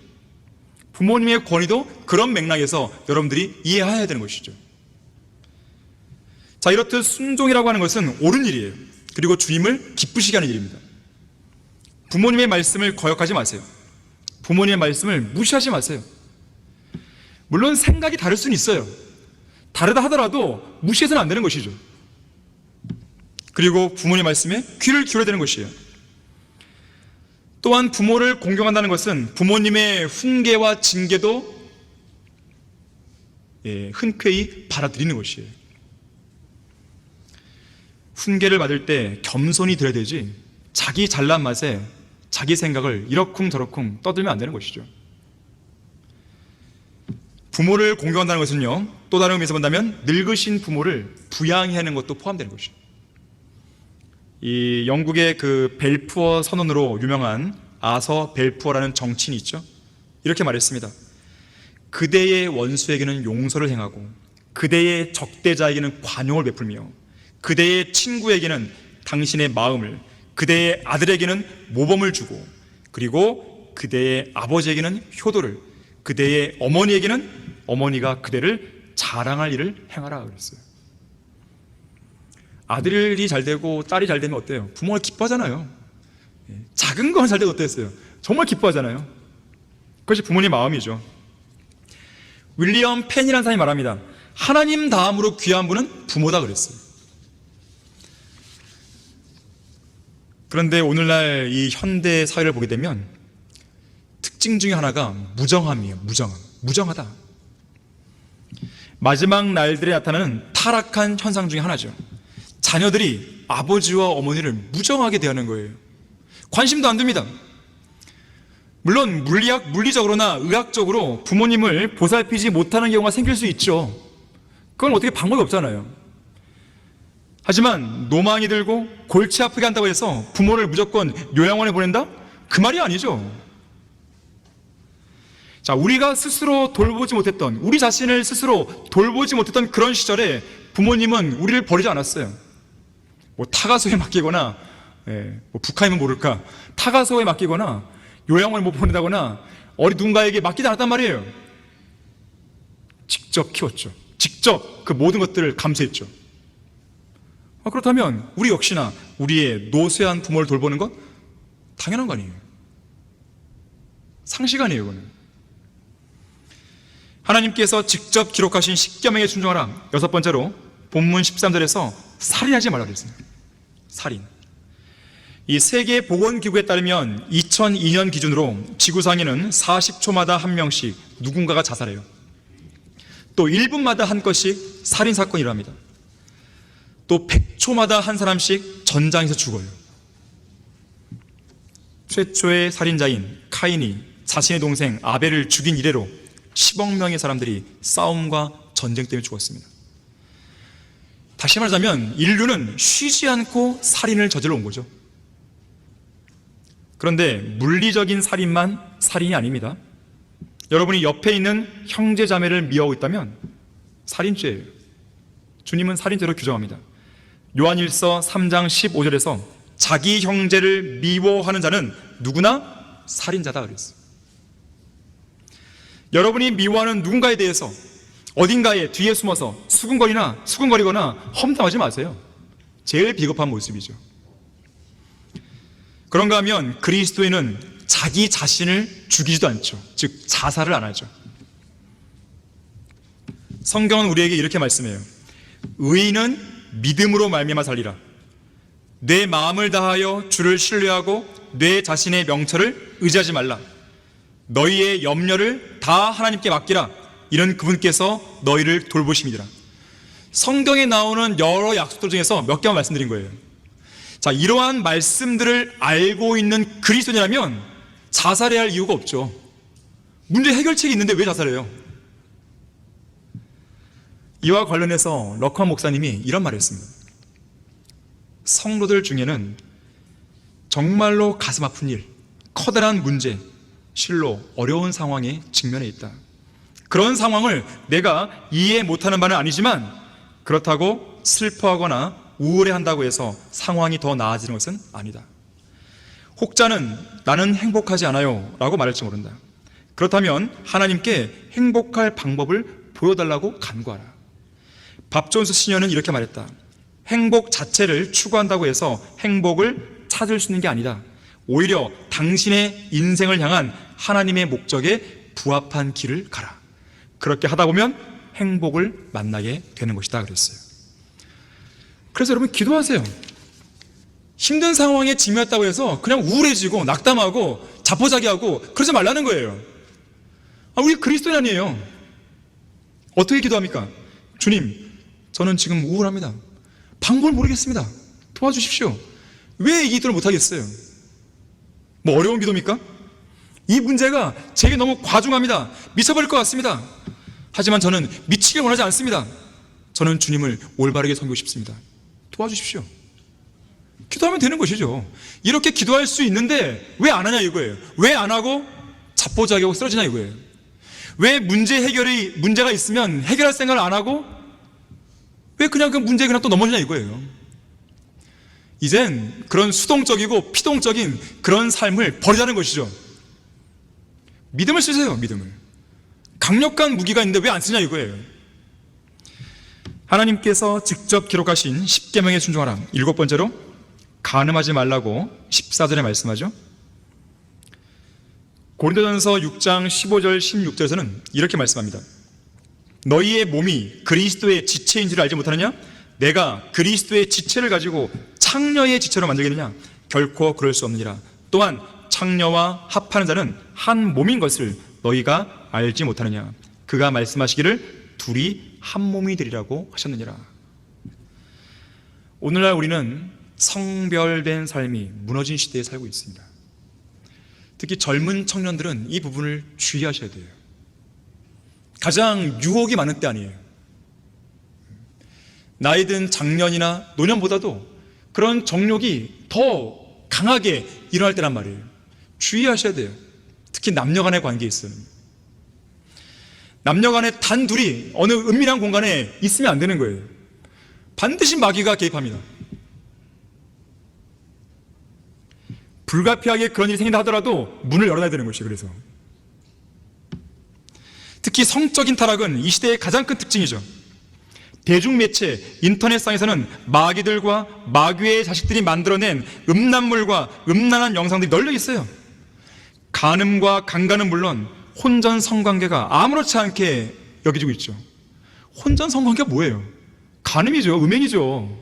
부모님의 권위도 그런 맥락에서 여러분들이 이해해야 되는 것이죠. 자, 이렇듯 순종이라고 하는 것은 옳은 일이에요. 그리고 주님을 기쁘시게 하는 일입니다. 부모님의 말씀을 거역하지 마세요. 부모님의 말씀을 무시하지 마세요. 물론 생각이 다를 수는 있어요. 다르다 하더라도 무시해서는 안 되는 것이죠. 그리고 부모님의 말씀에 귀를 기울여야 되는 것이에요. 또한 부모를 공경한다는 것은 부모님의 훈계와 징계도 흔쾌히 받아들이는 것이에요. 훈계를 받을 때 겸손히 들어야 되지 자기 잘난 맛에 자기 생각을 이러쿵저러쿵 떠들면 안 되는 것이죠. 부모를 공경한다는 것은요, 또 다른 의미에서 본다면 늙으신 부모를 부양해야 하는 것도 포함되는 것이죠. 이 영국의 그 벨푸어 선언으로 유명한 아서 벨푸어라는 정치인이 있죠. 이렇게 말했습니다. 그대의 원수에게는 용서를 행하고 그대의 적대자에게는 관용을 베풀며 그대의 친구에게는 당신의 마음을, 그대의 아들에게는 모범을 주고 그리고 그대의 아버지에게는 효도를, 그대의 어머니에게는 어머니가 그대를 자랑할 일을 행하라 그랬어요. 아들이 잘 되고 딸이 잘 되면 어때요? 부모가 기뻐하잖아요. 작은 건 잘 되고 어땠어요? 정말 기뻐하잖아요. 그것이 부모님의 마음이죠. 윌리엄 펜이라는 사람이 말합니다. 하나님 다음으로 귀한 분은 부모다 그랬어요. 그런데 오늘날 이 현대 사회를 보게 되면 특징 중에 하나가 무정함이에요. 무정하다. 마지막 날들에 나타나는 타락한 현상 중에 하나죠. 자녀들이 아버지와 어머니를 무정하게 대하는 거예요. 관심도 안 둡니다. 물론 물리적으로나 의학적으로 부모님을 보살피지 못하는 경우가 생길 수 있죠. 그건 어떻게 방법이 없잖아요. 하지만 노망이 들고 골치 아프게 한다고 해서 부모를 무조건 요양원에 보낸다? 그 말이 아니죠. 자, 우리가 스스로 돌보지 못했던, 우리 자신을 스스로 돌보지 못했던 그런 시절에 부모님은 우리를 버리지 않았어요. 뭐 타가소에 맡기거나, 뭐 북한이면 모를까, 타가소에 맡기거나 요양원에 못 보낸다거나 어디 누군가에게 맡기지 않았단 말이에요. 직접 키웠죠. 직접 그 모든 것들을 감수했죠. 그렇다면 우리 역시나 우리의 노쇠한 부모를 돌보는 건 당연한 거 아니에요. 상식 아니에요, 이거는. 하나님께서 직접 기록하신 10계명에 순종하라. 여섯 번째로 본문 13절에서 살인하지 말라 그랬어요. 살인. 이 세계보건기구에 따르면 2002년 기준으로 지구상에는 40초마다 한 명씩 누군가가 자살해요. 또 1분마다 한 건씩 살인사건이 일어납니다. 또 100초마다 한 사람씩 전장에서 죽어요. 최초의 살인자인 카인이 자신의 동생 아벨을 죽인 이래로 10억 명의 사람들이 싸움과 전쟁 때문에 죽었습니다. 다시 말하자면 인류는 쉬지 않고 살인을 저질러 온 거죠. 그런데 물리적인 살인만 살인이 아닙니다. 여러분이 옆에 있는 형제 자매를 미워하고 있다면 살인죄예요. 주님은 살인죄로 규정합니다. 요한일서 3장 15절에서 자기 형제를 미워하는 자는 누구나 살인자다 그랬어요. 여러분이 미워하는 누군가에 대해서 어딘가에 뒤에 숨어서 수근거리거나 험담하지 마세요. 제일 비겁한 모습이죠. 그런가 하면 그리스도인은 자기 자신을 죽이지도 않죠. 즉 자살을 안 하죠. 성경은 우리에게 이렇게 말씀해요. 의인은 믿음으로 말미암아 살리라. 내 마음을 다하여 주를 신뢰하고 내 자신의 명철을 의지하지 말라. 너희의 염려를 다 하나님께 맡기라. 이런 그분께서 너희를 돌보심이니라. 성경에 나오는 여러 약속들 중에서 몇 개만 말씀드린 거예요. 자, 이러한 말씀들을 알고 있는 그리스도인이라면 자살해야 할 이유가 없죠. 문제 해결책이 있는데 왜 자살해요? 이와 관련해서 럭커 목사님이 이런 말을 했습니다. 성도들 중에는 정말로 가슴 아픈 일, 커다란 문제, 실로 어려운 상황에 직면해 있다. 그런 상황을 내가 이해 못하는 바는 아니지만 그렇다고 슬퍼하거나 우울해한다고 해서 상황이 더 나아지는 것은 아니다. 혹자는 나는 행복하지 않아요 라고 말할지 모른다. 그렇다면 하나님께 행복할 방법을 보여달라고 간구하라. 밥존스 시녀는 이렇게 말했다. 행복 자체를 추구한다고 해서 행복을 찾을 수 있는 게 아니다. 오히려 당신의 인생을 향한 하나님의 목적에 부합한 길을 가라. 그렇게 하다 보면 행복을 만나게 되는 것이다 그랬어요. 그래서 여러분 기도하세요. 힘든 상황에 직면했다고 해서 그냥 우울해지고 낙담하고 자포자기하고 그러지 말라는 거예요. 우리 그리스도인 아니에요. 어떻게 기도합니까? 주님, 저는 지금 우울합니다. 방법을 모르겠습니다. 도와주십시오. 왜 이 기도를 못하겠어요? 뭐 어려운 기도입니까? 이 문제가 제게 너무 과중합니다. 미쳐버릴 것 같습니다. 하지만 저는 미치길 원하지 않습니다. 저는 주님을 올바르게 섬기고 싶습니다. 도와주십시오. 기도하면 되는 것이죠. 이렇게 기도할 수 있는데 왜 안 하냐 이거예요. 왜 안 하고 자포자기하고 쓰러지냐 이거예요. 왜 문제가 있으면 해결할 생각을 안 하고 왜 그냥 그 문제에 그냥 또 넘어지냐 이거예요. 이젠 그런 수동적이고 피동적인 그런 삶을 버리자는 것이죠. 믿음을 쓰세요. 믿음을. 강력한 무기가 있는데 왜 안 쓰냐 이거예요. 하나님께서 직접 기록하신 10계명에 순종하라. 7번째로 간음하지 말라고 14절에 말씀하죠. 고린도전서 6장 15절 16절에서는 이렇게 말씀합니다. 너희의 몸이 그리스도의 지체인 줄 알지 못하느냐? 내가 그리스도의 지체를 가지고 창녀의 지체로 만들겠느냐? 결코 그럴 수 없느니라. 또한 창녀와 합하는 자는 한 몸인 것을 너희가 알지 못하느냐? 그가 말씀하시기를 둘이 한 몸이 되리라고 하셨느니라. 오늘날 우리는 성별된 삶이 무너진 시대에 살고 있습니다. 특히 젊은 청년들은 이 부분을 주의하셔야 돼요. 가장 유혹이 많은 때 아니에요. 나이 든 장년이나 노년보다도 그런 정욕이 더 강하게 일어날 때란 말이에요. 주의하셔야 돼요. 특히 남녀 간의 관계에 있어요. 남녀 간에 단 둘이 어느 은밀한 공간에 있으면 안 되는 거예요. 반드시 마귀가 개입합니다. 불가피하게 그런 일이 생긴다 하더라도 문을 열어놔야 되는 것이에요. 그래서 특히 성적인 타락은 이 시대의 가장 큰 특징이죠. 대중매체, 인터넷상에서는 마귀들과 마귀의 자식들이 만들어낸 음란물과 음란한 영상들이 널려 있어요. 간음과 강간은 물론 혼전 성관계가 아무렇지 않게 여겨지고 있죠. 혼전 성관계가 뭐예요? 간음이죠. 음행이죠.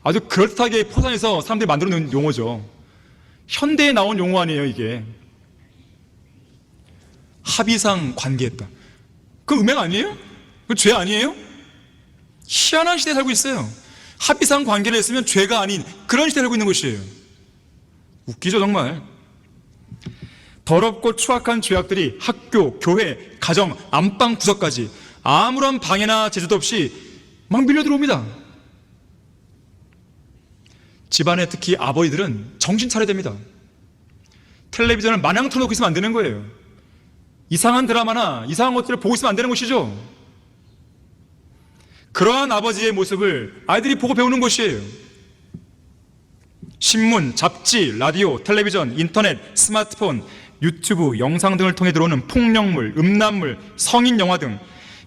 아주 그럴듯하게 포장해서 사람들이 만들어 놓은 용어죠. 현대에 나온 용어 아니에요, 이게. 합의상 관계했다. 그 음행 아니에요? 그 죄 아니에요? 희한한 시대에 살고 있어요. 합의상 관계를 했으면 죄가 아닌 그런 시대에 살고 있는 것이에요. 웃기죠, 정말. 더럽고 추악한 죄악들이 학교, 교회, 가정, 안방 구석까지 아무런 방해나 제재도 없이 막 밀려 들어옵니다. 집안에 특히 아버지들은 정신 차려야 됩니다. 텔레비전을 마냥 틀어놓고 있으면 안 되는 거예요. 이상한 드라마나 이상한 것들을 보고 있으면 안 되는 것이죠. 그러한 아버지의 모습을 아이들이 보고 배우는 것이에요. 신문, 잡지, 라디오, 텔레비전, 인터넷, 스마트폰, 유튜브, 영상 등을 통해 들어오는 폭력물, 음란물, 성인 영화 등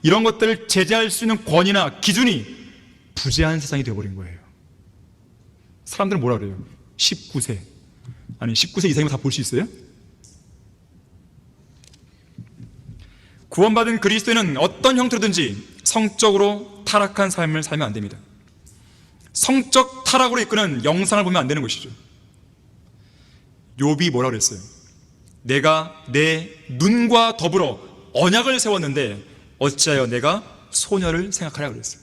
이런 것들을 제재할 수 있는 권위나 기준이 부재한 세상이 되어버린 거예요. 사람들은 뭐라 그래요? 19세. 아니 19세 이상이면 다 볼 수 있어요? 구원받은 그리스도인은 어떤 형태로든지 성적으로 타락한 삶을 살면 안 됩니다. 성적 타락으로 이끄는 영상을 보면 안 되는 것이죠. 욥이 뭐라 그랬어요? 내가 내 눈과 더불어 언약을 세웠는데 어찌하여 내가 소녀를 생각하랴 그랬어요.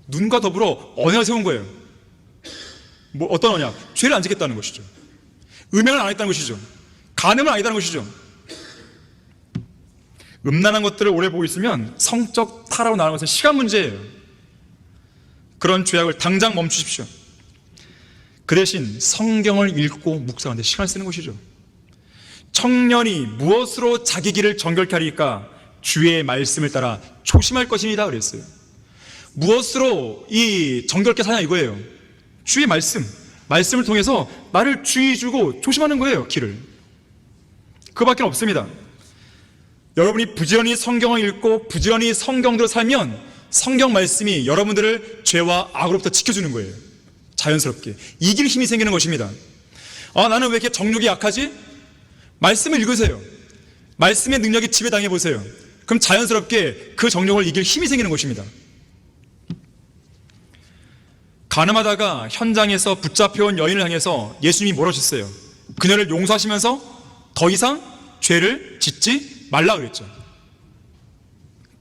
눈과 더불어 언약을 세운 거예요. 뭐 어떤 언약? 죄를 안 짓겠다는 것이죠. 음행을 안 했다는 것이죠. 간음을 안 했다는 것이죠. 음란한 것들을 오래 보고 있으면 성적 타락으로 나가는 것은 시간 문제예요. 그런 죄악을 당장 멈추십시오. 그 대신 성경을 읽고 묵상하는데 시간을 쓰는 것이죠. 청년이 무엇으로 자기 길을 정결케 하리까? 주의 말씀을 따라 조심할 것입니다 그랬어요. 무엇으로 이 정결케 사냐 이거예요. 주의 말씀을 통해서 나를 주의 주고 조심하는 거예요. 길을. 그밖에 없습니다. 여러분이 부지런히 성경을 읽고 부지런히 성경대로 살면 성경 말씀이 여러분들을 죄와 악으로부터 지켜주는 거예요. 자연스럽게 이길 힘이 생기는 것입니다. 나는 왜 이렇게 정욕이 약하지? 말씀을 읽으세요. 말씀의 능력이 지배당해 보세요. 그럼 자연스럽게 그 정욕을 이길 힘이 생기는 것입니다. 가늠하다가 현장에서 붙잡혀온 여인을 향해서 예수님이 뭐라고 하셨어요? 그녀를 용서하시면서 더 이상 죄를 짓지 말라 그랬죠.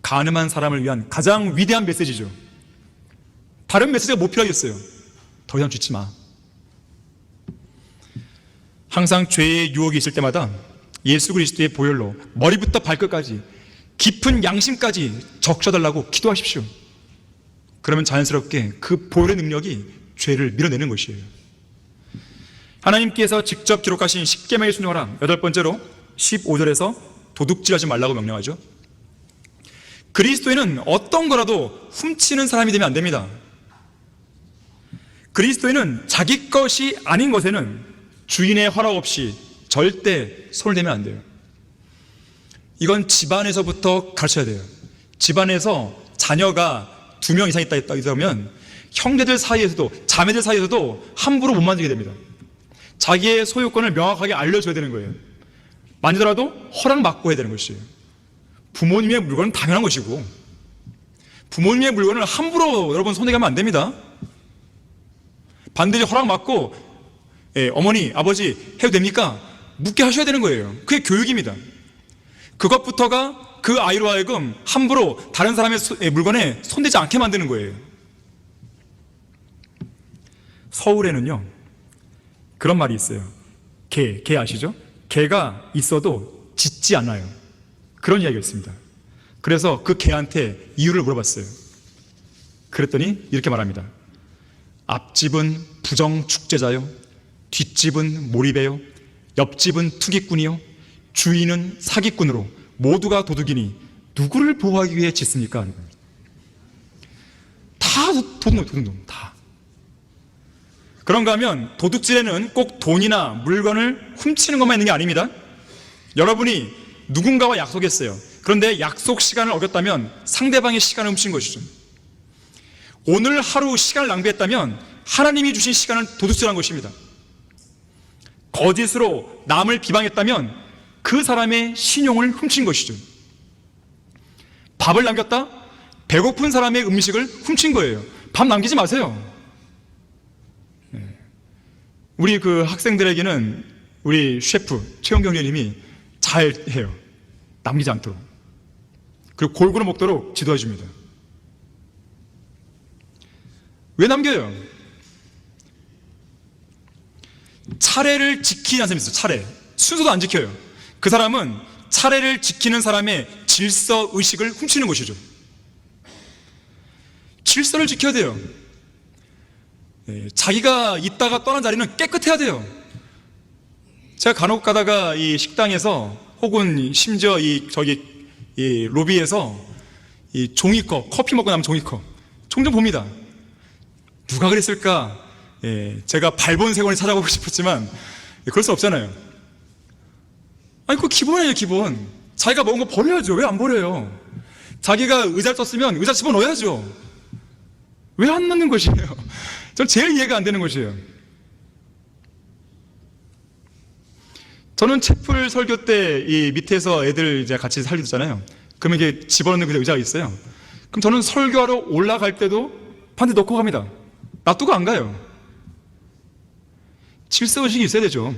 가늠한 사람을 위한 가장 위대한 메시지죠. 다른 메시지가 못 필요하겠어요. 더 이상 짓지 마. 항상 죄의 유혹이 있을 때마다 예수 그리스도의 보혈로 머리부터 발끝까지 깊은 양심까지 적셔달라고 기도하십시오. 그러면 자연스럽게 그 보혈의 능력이 죄를 밀어내는 것이에요. 하나님께서 직접 기록하신 십계명에 순종하라. 8번째로 15절에서 도둑질하지 말라고 명령하죠. 그리스도인은 어떤 거라도 훔치는 사람이 되면 안 됩니다. 그리스도인은 자기 것이 아닌 것에는 주인의 허락 없이 절대 손을 대면 안 돼요. 이건 집안에서부터 가르쳐야 돼요. 집안에서 자녀가 2명 이상 있다 그러면 형제들 사이에서도 자매들 사이에서도 함부로 못 만지게 됩니다. 자기의 소유권을 명확하게 알려줘야 되는 거예요. 만지더라도 허락 받고 해야 되는 것이에요. 부모님의 물건은 당연한 것이고 부모님의 물건을 함부로 여러분 손에 가면 안 됩니다. 반드시 허락 받고 어머니, 아버지 해도 됩니까? 묻게 하셔야 되는 거예요. 그게 교육입니다. 그것부터가 그 아이로 하여금 함부로 다른 사람의 물건에 손대지 않게 만드는 거예요. 서울에는요 그런 말이 있어요. 개 아시죠? 개가 있어도 짖지 않아요. 그런 이야기가 있습니다. 그래서 그 개한테 이유를 물어봤어요. 그랬더니 이렇게 말합니다. 앞집은 부정축제자요, 뒷집은 몰입해요, 옆집은 투기꾼이요, 주인은 사기꾼으로 모두가 도둑이니 누구를 보호하기 위해 짖습니까? 다 도둑놈 다. 그런가 하면 도둑질에는 꼭 돈이나 물건을 훔치는 것만 있는 게 아닙니다. 여러분이 누군가와 약속했어요. 그런데 약속 시간을 어겼다면 상대방의 시간을 훔친 것이죠. 오늘 하루 시간을 낭비했다면 하나님이 주신 시간을 도둑질한 것입니다. 거짓으로 남을 비방했다면 그 사람의 신용을 훔친 것이죠. 밥을 남겼다? 배고픈 사람의 음식을 훔친 거예요. 밥 남기지 마세요. 우리 그 학생들에게는 우리 셰프 최영경 위원님이 잘 해요. 남기지 않도록. 그리고 골고루 먹도록 지도해 줍니다. 왜 남겨요? 차례를 지키지 않습니까? 차례. 순서도 안 지켜요. 그 사람은 차례를 지키는 사람의 질서 의식을 훔치는 것이죠. 질서를 지켜야 돼요. 자기가 있다가 떠난 자리는 깨끗해야 돼요. 제가 간혹 가다가 이 식당에서 혹은 심지어 이 로비에서 이 종이컵, 커피 먹고 남은 종이컵 종종 봅니다. 누가 그랬을까? 제가 발본색원을 찾아보고 싶었지만 그럴 수 없잖아요. 아니, 그거 기본이에요, 기본. 자기가 먹은 거 버려야죠. 왜 안 버려요? 자기가 의자를 썼으면 의자 집어넣어야죠. 왜 안 넣는 것이에요? 전 제일 이해가 안 되는 것이에요. 저는 채플 설교 때 이 밑에서 애들 이제 같이 살리잖아요. 그러면 이게 집어넣는 그 의자가 있어요. 그럼 저는 설교하러 올라갈 때도 반대 넣고 갑니다. 놔두고 안 가요. 질서의식이 있어야 되죠.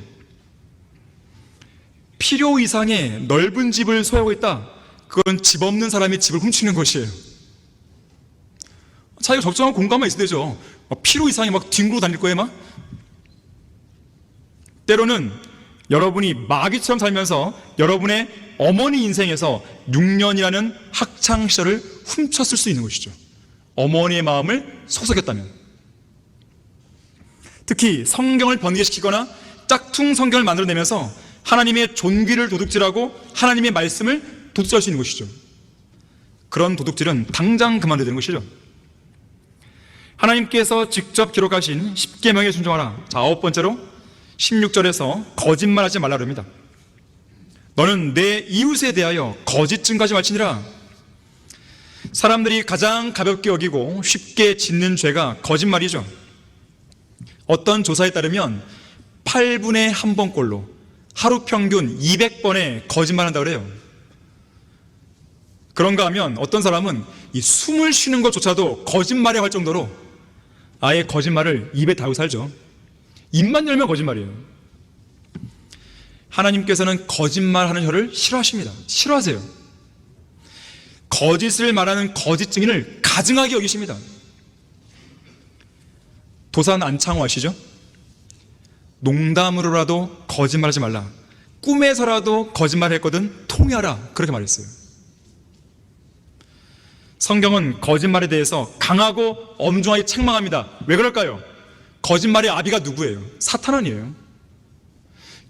필요 이상의 넓은 집을 소유하고 있다. 그건 집 없는 사람이 집을 훔치는 것이에요. 자기가 적정한 공간만 있어야 되죠. 필요 이상이 막 뒹굴고 다닐 거예요, 막. 때로는 여러분이 마귀처럼 살면서 여러분의 어머니 인생에서 6년이라는 학창 시절을 훔쳤을 수 있는 것이죠. 어머니의 마음을 속삭였다면. 특히 성경을 번개시키거나 짝퉁 성경을 만들어내면서 하나님의 존귀를 도둑질하고 하나님의 말씀을 도둑질할 수 있는 것이죠. 그런 도둑질은 당장 그만둬야 되는 것이죠. 하나님께서 직접 기록하신 10계명에 순종하라. 자, 9번째로 16절에서 거짓말하지 말라 그럽니다. 너는 내 이웃에 대하여 거짓 증거하지 말지니라. 사람들이 가장 가볍게 여기고 쉽게 짓는 죄가 거짓말이죠. 어떤 조사에 따르면 8분의 1번꼴로 하루 평균 200번의 거짓말한다고 그래요. 그런가 하면 어떤 사람은 이 숨을 쉬는 것조차도 거짓말이라고 할 정도로 아예 거짓말을 입에 달고 살죠. 입만 열면 거짓말이에요. 하나님께서는 거짓말하는 혀를 싫어하십니다. 싫어하세요. 거짓을 말하는 거짓 증인을 가증하게 여기십니다. 도산 안창호 아시죠? 농담으로라도 거짓말하지 말라. 꿈에서라도 거짓말했거든 통해하라. 그렇게 말했어요. 성경은 거짓말에 대해서 강하고 엄중하게 책망합니다. 왜 그럴까요? 거짓말의 아비가 누구예요? 사탄 아니에요?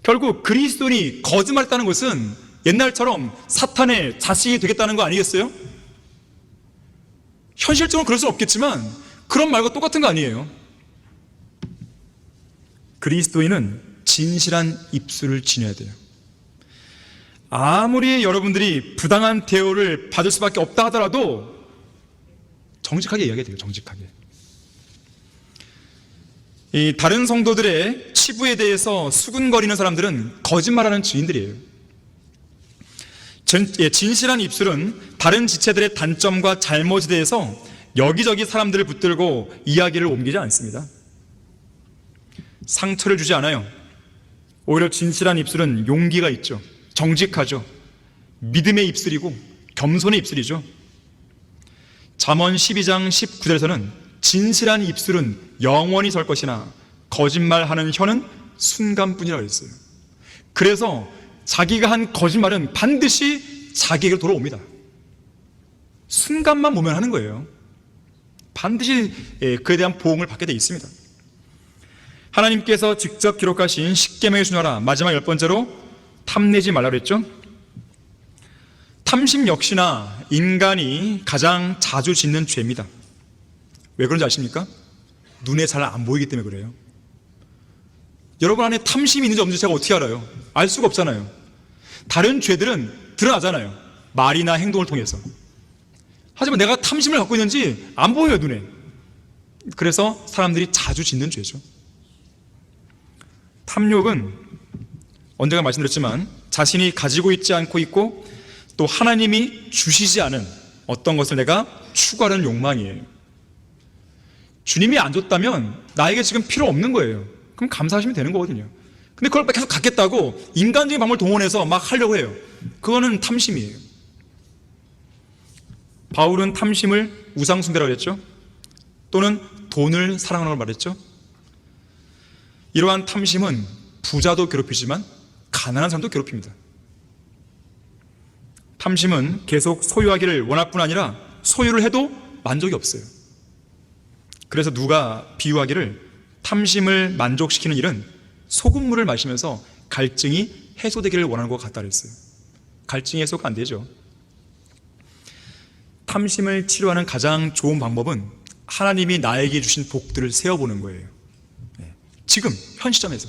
결국 그리스도인이 거짓말했다는 것은 옛날처럼 사탄의 자식이 되겠다는 거 아니겠어요? 현실적으로 그럴 수는 없겠지만 그런 말과 똑같은 거 아니에요? 그리스도인은 진실한 입술을 지녀야 돼요. 아무리 여러분들이 부당한 대우를 받을 수밖에 없다 하더라도 정직하게 이야기해야 돼요. 정직하게. 이 다른 성도들의 치부에 대해서 수군거리는 사람들은 거짓말하는 증인들이에요. 진실한 입술은 다른 지체들의 단점과 잘못에 대해서 여기저기 사람들을 붙들고 이야기를 옮기지 않습니다. 상처를 주지 않아요. 오히려 진실한 입술은 용기가 있죠. 정직하죠. 믿음의 입술이고 겸손의 입술이죠. 잠언 12장 19절에서는 진실한 입술은 영원히 설 것이나 거짓말하는 혀는 순간뿐이라고 했어요. 그래서 자기가 한 거짓말은 반드시 자기에게 돌아옵니다. 순간만 모면하는 거예요. 반드시 그에 대한 보응을 받게 돼 있습니다. 하나님께서 직접 기록하신 10계명에 순종하라. 마지막 10번째로 탐내지 말라 그랬죠. 탐심 역시나 인간이 가장 자주 짓는 죄입니다. 왜 그런지 아십니까? 눈에 잘 안 보이기 때문에 그래요. 여러분 안에 탐심이 있는지 없는지 제가 어떻게 알아요? 알 수가 없잖아요. 다른 죄들은 드러나잖아요. 말이나 행동을 통해서. 하지만 내가 탐심을 갖고 있는지 안 보여요, 눈에. 그래서 사람들이 자주 짓는 죄죠. 탐욕은 언제가 말씀드렸지만 자신이 가지고 있지 않고 있고 또 하나님이 주시지 않은 어떤 것을 내가 추구하는 욕망이에요. 주님이 안 줬다면 나에게 지금 필요 없는 거예요. 그럼 감사하시면 되는 거거든요. 근데 그걸 계속 갖겠다고 인간적인 방법을 동원해서 막 하려고 해요. 그거는 탐심이에요. 바울은 탐심을 우상숭배라고 했죠. 또는 돈을 사랑하는 걸 말했죠. 이러한 탐심은 부자도 괴롭히지만 가난한 사람도 괴롭힙니다. 탐심은 계속 소유하기를 원할 뿐 아니라 소유를 해도 만족이 없어요. 그래서 누가 비유하기를 탐심을 만족시키는 일은 소금물을 마시면서 갈증이 해소되기를 원하는 것 같다 그랬어요. 갈증이 해소가 안 되죠. 탐심을 치료하는 가장 좋은 방법은 하나님이 나에게 주신 복들을 세어보는 거예요. 지금 현 시점에서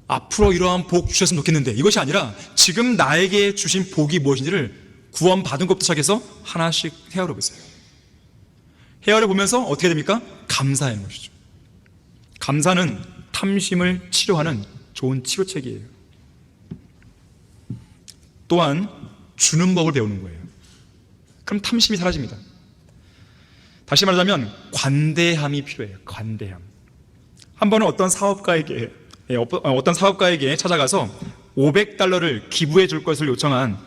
앞으로 이러한 복 주셨으면 좋겠는데, 이것이 아니라 지금 나에게 주신 복이 무엇인지를 구원받은 것부터 시작해서 하나씩 헤아려 보세요. 헤아려 보면서 어떻게 됩니까? 감사하는 것이죠. 감사는 탐심을 치료하는 좋은 치료책이에요. 또한 주는 법을 배우는 거예요. 그럼 탐심이 사라집니다. 다시 말하자면 관대함이 필요해요. 관대함. 한 번은 어떤 사업가에게 찾아가서 $500를 기부해 줄 것을 요청한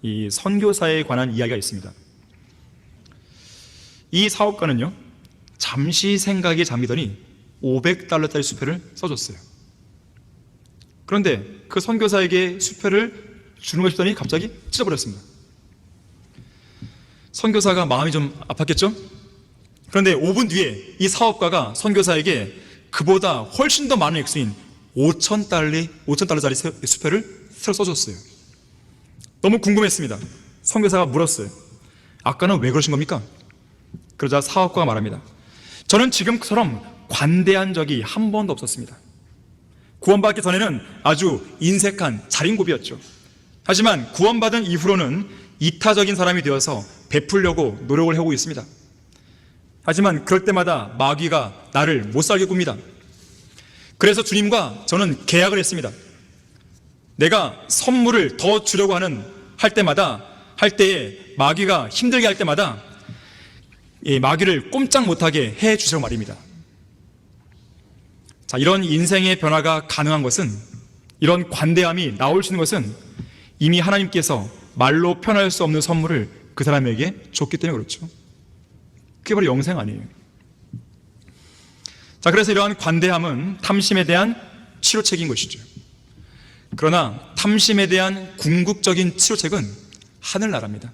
이 선교사에 관한 이야기가 있습니다. 이 사업가는요, 잠시 생각이 잠기더니 $500짜리 수표를 써줬어요. 그런데 그 선교사에게 수표를 주는 것이 더니 갑자기 찢어버렸습니다. 선교사가 마음이 좀 아팠겠죠? 그런데 5분 뒤에 이 사업가가 선교사에게 그보다 훨씬 더 많은 액수인 $5,000짜리 수표를 새로 써줬어요. 너무 궁금했습니다. 선교사가 물었어요. 아까는 왜 그러신 겁니까? 그러자 사업가가 말합니다. 저는 지금처럼 관대한 적이 한 번도 없었습니다. 구원받기 전에는 아주 인색한 자린고비였죠. 하지만 구원받은 이후로는 이타적인 사람이 되어서 베풀려고 노력을 하고 있습니다. 하지만 그럴 때마다 마귀가 나를 못 살게 굽니다. 그래서 주님과 저는 계약을 했습니다. 내가 선물을 더 주려고 할 때에 마귀가 힘들게 할 때마다 이 마귀를 꼼짝 못하게 해 주시라고 말입니다. 자, 이런 인생의 변화가 가능한 것은, 이런 관대함이 나올 수 있는 것은 이미 하나님께서 말로 표현할 수 없는 선물을 그 사람에게 줬기 때문에 그렇죠. 그게 바로 영생 아니에요. 자, 그래서 이러한 관대함은 탐심에 대한 치료책인 것이죠. 그러나 탐심에 대한 궁극적인 치료책은 하늘나라입니다.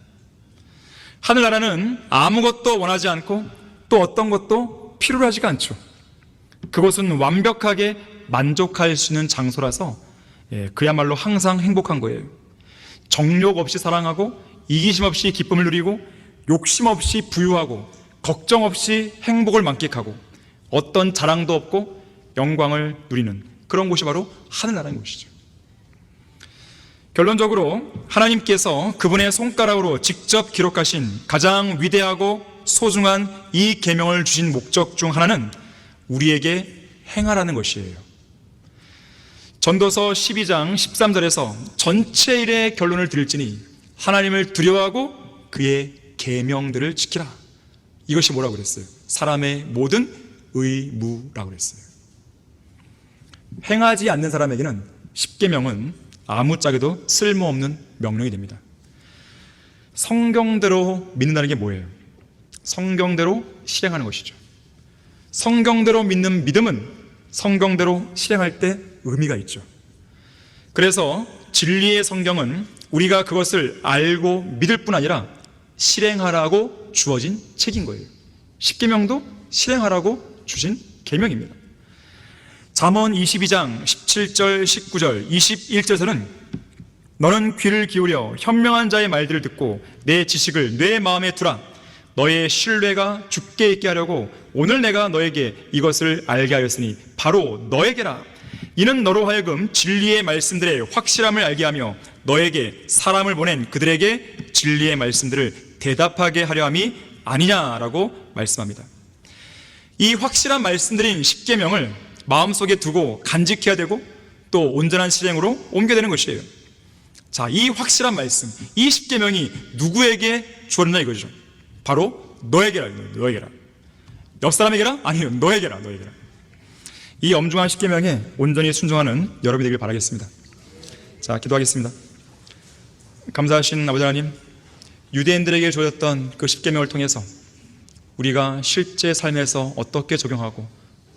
하늘나라는 아무것도 원하지 않고 또 어떤 것도 필요로 하지가 않죠. 그곳은 완벽하게 만족할 수 있는 장소라서 그야말로 항상 행복한 거예요. 정욕 없이 사랑하고 이기심 없이 기쁨을 누리고 욕심 없이 부유하고 걱정 없이 행복을 만끽하고 어떤 자랑도 없고 영광을 누리는 그런 곳이 바로 하늘나라인 곳이죠. 결론적으로 하나님께서 그분의 손가락으로 직접 기록하신 가장 위대하고 소중한 이 계명을 주신 목적 중 하나는 우리에게 행하라는 것이에요. 전도서 12장 13절에서 전체 일의 결론을 드릴지니 하나님을 두려워하고 그의 계명들을 지키라. 이것이 뭐라고 그랬어요? 사람의 모든 의무라고 그랬어요. 행하지 않는 사람에게는 십계명은 아무짝에도 쓸모없는 명령이 됩니다. 성경대로 믿는다는 게 뭐예요? 성경대로 실행하는 것이죠. 성경대로 믿는 믿음은 성경대로 실행할 때 의미가 있죠. 그래서 진리의 성경은 우리가 그것을 알고 믿을 뿐 아니라 실행하라고 주어진 책인 거예요. 십계명도 실행하라고 주신 계명입니다. 잠언 22장 17절, 19절, 21절에서는 너는 귀를 기울여 현명한 자의 말들을 듣고 내 지식을 내 마음에 두라. 너의 신뢰가 죽게 있게 하려고 오늘 내가 너에게 이것을 알게 하였으니 바로 너에게라. 이는 너로 하여금 진리의 말씀들의 확실함을 알게 하며 너에게 사람을 보낸 그들에게 진리의 말씀들을 대답하게 하려 함이 아니냐라고 말씀합니다. 이 확실한 말씀들인 십계명을 마음속에 두고 간직해야 되고 또 온전한 실행으로 옮겨야 되는 것이에요. 자, 이 확실한 말씀, 이 십계명이 누구에게 주어졌나 이거죠. 바로 너에게라. 옆 사람에게라? 아니요, 너에게라. 이 엄중한 십계명에 온전히 순종하는 여러분이 되길 바라겠습니다. 자, 기도하겠습니다. 감사하신 아버지 하나님, 유대인들에게 주어졌던 그 십계명을 통해서 우리가 실제 삶에서 어떻게 적용하고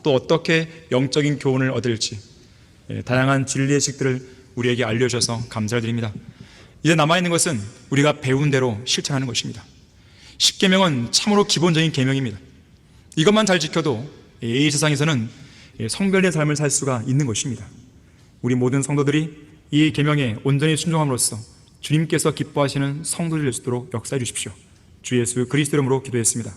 또 어떻게 영적인 교훈을 얻을지 다양한 진리의 식들을 우리에게 알려주셔서 감사를 드립니다. 이제 남아있는 것은 우리가 배운 대로 실천하는 것입니다. 십계명은 참으로 기본적인 계명입니다. 이것만 잘 지켜도 이 세상에서는 성별의 삶을 살 수가 있는 것입니다. 우리 모든 성도들이 이 계명에 온전히 순종함으로써 주님께서 기뻐하시는 성도들 될 수 있도록 역사해 주십시오. 주 예수 그리스도 이름으로 기도했습니다.